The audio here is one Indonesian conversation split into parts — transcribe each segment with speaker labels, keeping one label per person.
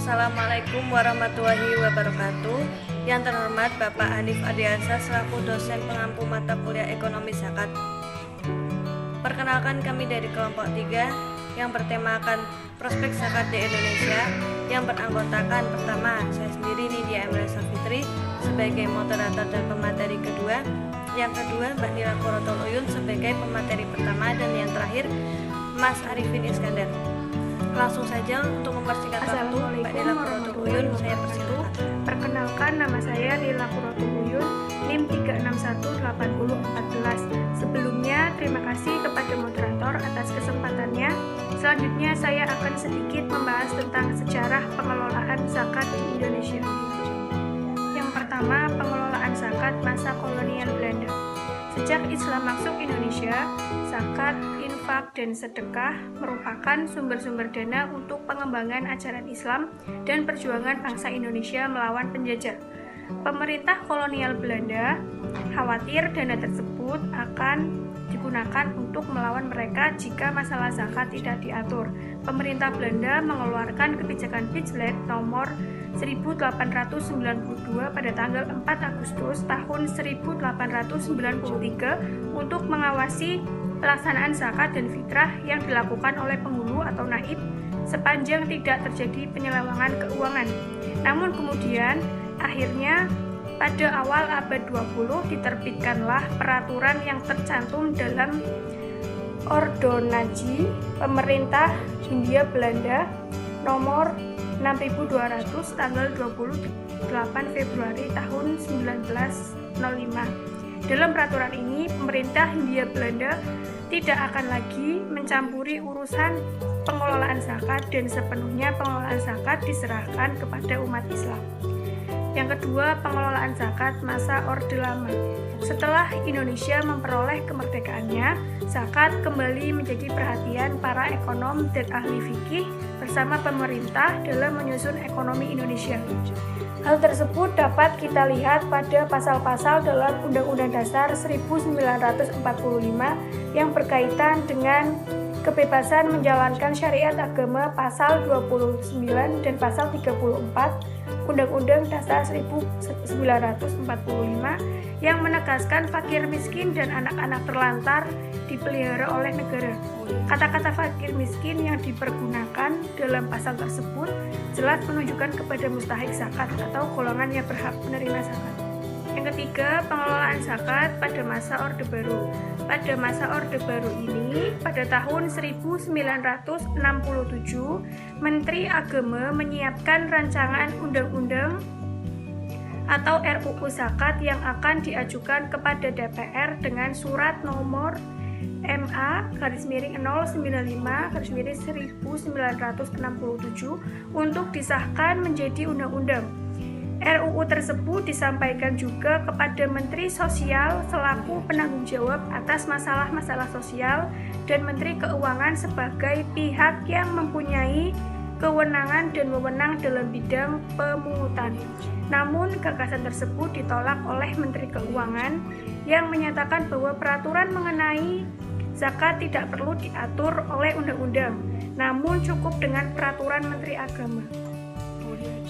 Speaker 1: Assalamualaikum warahmatullahi wabarakatuh. Yang terhormat Bapak Hanif Adiansa selaku dosen pengampu mata kuliah Ekonomi Zakat. Perkenalkan, kami dari kelompok 3 yang bertemakan prospek zakat di Indonesia, yang beranggotakan pertama saya sendiri Nidia Emre Safitri sebagai moderator dan pemateri kedua, yang kedua Mbak Nila Quratul Uyun sebagai pemateri pertama, dan yang terakhir Mas Arifin Iskandar. Langsung saja untuk mempersingkat waktu, Mbak Nila Quratul Uyun, saya persilakan.
Speaker 2: Perkenalkan, nama saya Nila Quratul Uyun, NIM 3618014. Sebelumnya, terima kasih kepada moderator atas kesempatannya. Selanjutnya, saya akan sedikit membahas tentang sejarah pengelolaan zakat di Indonesia. Yang pertama, pengelolaan zakat masa kolonial Belanda. Sejak Islam masuk Indonesia, zakat, infak, dan sedekah merupakan sumber-sumber dana untuk pengembangan ajaran Islam dan perjuangan bangsa Indonesia melawan penjajah. Pemerintah kolonial Belanda khawatir dana tersebut akan digunakan untuk melawan mereka jika masalah zakat tidak diatur. Pemerintah Belanda mengeluarkan kebijakan Vigeland nomor 1892 pada tanggal 4 Agustus tahun 1893 untuk mengawasi pelaksanaan zakat dan fitrah yang dilakukan oleh penghulu atau naib sepanjang tidak terjadi penyelewengan keuangan. Namun kemudian akhirnya pada awal abad 20 diterbitkanlah peraturan yang tercantum dalam Ordonansi Pemerintah Hindia Belanda nomor 6200 tanggal 28 Februari tahun 1905. Dalam peraturan ini, pemerintah Hindia Belanda tidak akan lagi mencampuri urusan pengelolaan zakat dan sepenuhnya pengelolaan zakat diserahkan kepada umat Islam. Yang kedua, pengelolaan zakat masa Orde Lama. Setelah Indonesia memperoleh kemerdekaannya, zakat kembali menjadi perhatian para ekonom dan ahli fikih bersama pemerintah dalam menyusun ekonomi Indonesia. Hal tersebut dapat kita lihat pada pasal-pasal dalam Undang-Undang Dasar 1945 yang berkaitan dengan kebebasan menjalankan syariat agama pasal 29 dan pasal 34 Undang-Undang Dasar 1945 yang menegaskan fakir miskin dan anak-anak terlantar dipelihara oleh negara. Kata-kata fakir miskin yang dipergunakan dalam pasal tersebut jelas menunjukkan kepada mustahik zakat atau golongan yang berhak menerima zakat. Yang ketiga, pengelolaan zakat pada masa Orde Baru. Pada masa Orde Baru ini, pada tahun 1967, Menteri Agama menyiapkan rancangan undang-undang atau RUU Zakat yang akan diajukan kepada DPR dengan surat nomor MA-095-1967 untuk disahkan menjadi undang-undang. RUU tersebut disampaikan juga kepada Menteri Sosial selaku penanggung jawab atas masalah-masalah sosial dan Menteri Keuangan sebagai pihak yang mempunyai kewenangan dan wewenang dalam bidang pemungutan. Namun, gagasan tersebut ditolak oleh Menteri Keuangan yang menyatakan bahwa peraturan mengenai zakat tidak perlu diatur oleh undang-undang, namun cukup dengan peraturan Menteri Agama.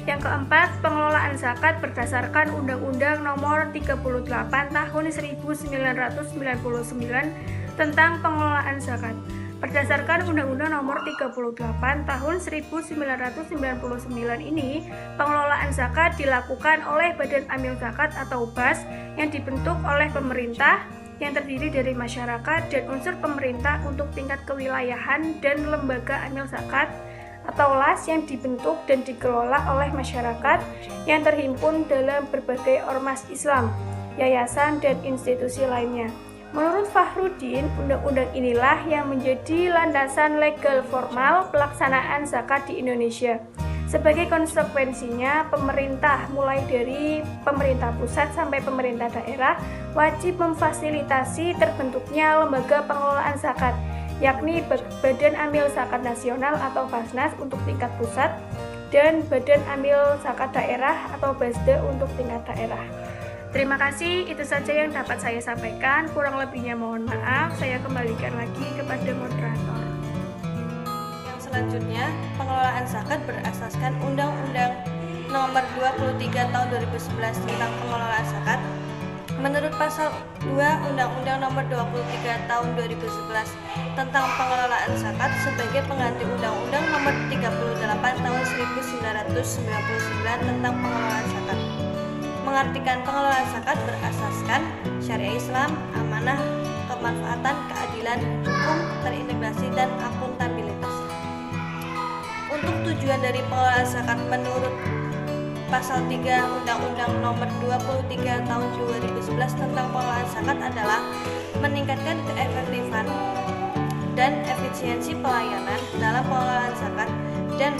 Speaker 2: Yang keempat, pengelolaan zakat berdasarkan Undang-Undang Nomor 38 Tahun 1999 tentang pengelolaan zakat. Berdasarkan Undang-Undang Nomor 38 Tahun 1999 ini, pengelolaan zakat dilakukan oleh Badan Amil Zakat atau BAS yang dibentuk oleh pemerintah yang terdiri dari masyarakat dan unsur pemerintah untuk tingkat kewilayahan dan lembaga amil zakat atau LAS yang dibentuk dan dikelola oleh masyarakat yang terhimpun dalam berbagai ormas Islam, yayasan, dan institusi lainnya. Menurut Fahrudin, undang-undang inilah yang menjadi landasan legal formal pelaksanaan zakat di Indonesia. Sebagai konsekuensinya, pemerintah mulai dari pemerintah pusat sampai pemerintah daerah wajib memfasilitasi terbentuknya lembaga pengelolaan zakat, yakni Badan Amil Zakat Nasional atau Basnas untuk tingkat pusat dan Badan Amil Zakat Daerah atau BASDA untuk tingkat daerah. Terima kasih, itu saja yang dapat saya sampaikan. Kurang lebihnya mohon maaf, saya kembalikan lagi kepada moderator.
Speaker 1: Selanjutnya, pengelolaan zakat berasaskan Undang-Undang Nomor 23 Tahun 2011 tentang pengelolaan zakat. Menurut pasal 2 Undang-Undang Nomor 23 Tahun 2011 tentang pengelolaan zakat sebagai pengganti Undang-Undang Nomor 38 Tahun 1999 tentang pengelolaan zakat, mengartikan pengelolaan zakat berasaskan syariat Islam, amanah, kemanfaatan, keadilan, hukum, terintegrasi, dan akuntabilitas. Untuk tujuan dari pengelolaan zakat menurut Pasal 3 Undang-Undang Nomor 23 Tahun 2011 tentang pengelolaan zakat adalah meningkatkan keefektifan dan efisiensi pelayanan dalam pengelolaan zakat dan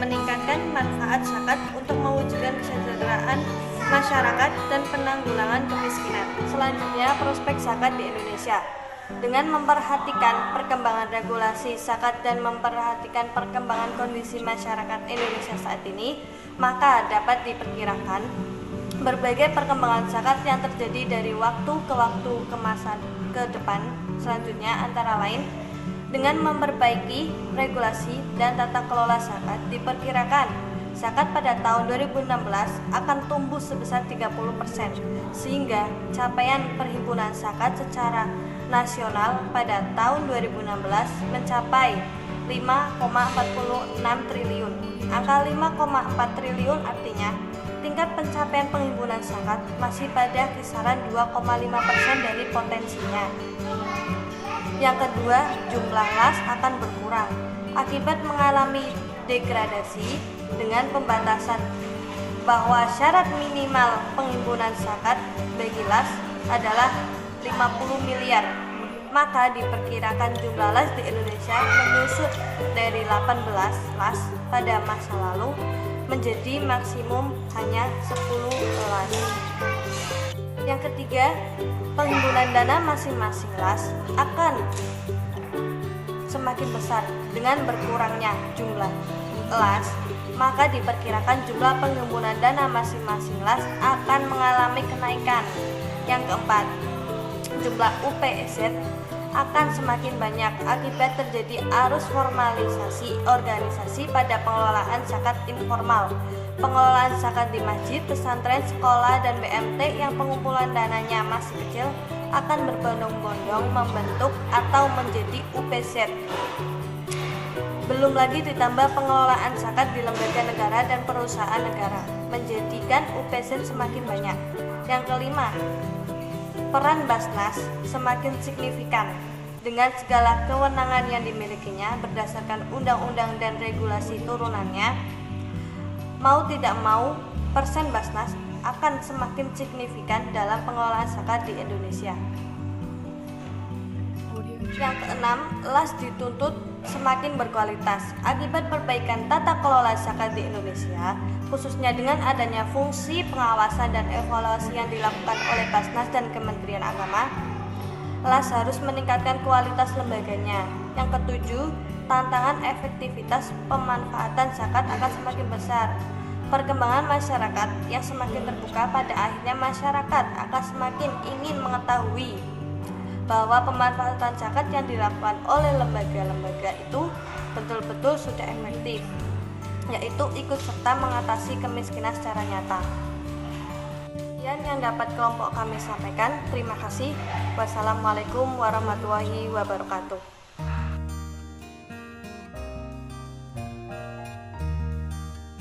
Speaker 1: meningkatkan manfaat zakat untuk mewujudkan kesejahteraan masyarakat dan penanggulangan kemiskinan. Selanjutnya, prospek zakat di Indonesia. Dengan memperhatikan perkembangan regulasi zakat dan memperhatikan perkembangan kondisi masyarakat Indonesia saat ini, maka dapat diperkirakan berbagai perkembangan zakat yang terjadi dari waktu ke waktu ke masa ke depan selanjutnya, antara lain dengan memperbaiki regulasi dan tata kelola zakat. Diperkirakan zakat pada tahun 2016 akan tumbuh sebesar 30%, sehingga capaian perhimpunan zakat secara nasional pada tahun 2016 mencapai 5,46 triliun. Angka 5,4 triliun artinya tingkat pencapaian penghimpunan zakat masih pada kisaran 2,5% dari potensinya. Yang kedua, jumlah las akan berkurang akibat mengalami degradasi dengan pembatasan bahwa syarat minimal penghimpunan zakat bagi las adalah 50 miliar. Maka diperkirakan jumlah las di Indonesia menyusut dari 18 las pada masa lalu menjadi maksimum hanya 10 las. Yang ketiga, penghimpunan dana masing-masing las akan semakin besar dengan berkurangnya jumlah las, maka diperkirakan jumlah penghimpunan dana masing-masing las akan mengalami kenaikan. Yang keempat, jumlah UPZ akan semakin banyak akibat terjadi arus formalisasi organisasi pada pengelolaan zakat informal. Pengelolaan zakat di masjid, pesantren, sekolah, dan BMT yang pengumpulan dananya masih kecil akan berbondong-bondong membentuk atau menjadi UPZ. Belum lagi ditambah pengelolaan zakat di lembaga negara dan perusahaan negara, menjadikan UPZ semakin banyak. Yang kelima, peran Basnas semakin signifikan dengan segala kewenangan yang dimilikinya berdasarkan undang-undang dan regulasi turunannya. Mau tidak mau, persen Basnas akan semakin signifikan dalam pengelolaan zakat di Indonesia. Yang keenam, las dituntut semakin berkualitas akibat perbaikan tata kelola zakat di Indonesia, khususnya dengan adanya fungsi pengawasan dan evaluasi yang dilakukan oleh Basnas dan Kementerian Agama. Las harus meningkatkan kualitas lembaganya. Yang ketujuh, tantangan efektivitas pemanfaatan zakat akan semakin besar. Perkembangan masyarakat yang semakin terbuka, pada akhirnya masyarakat akan semakin ingin mengetahui bahwa pemanfaatan zakat yang dilakukan oleh lembaga-lembaga itu betul-betul sudah efektif, yaitu ikut serta mengatasi kemiskinan secara nyata. Sekian yang dapat kelompok kami sampaikan. Terima kasih. Wassalamualaikum warahmatullahi wabarakatuh.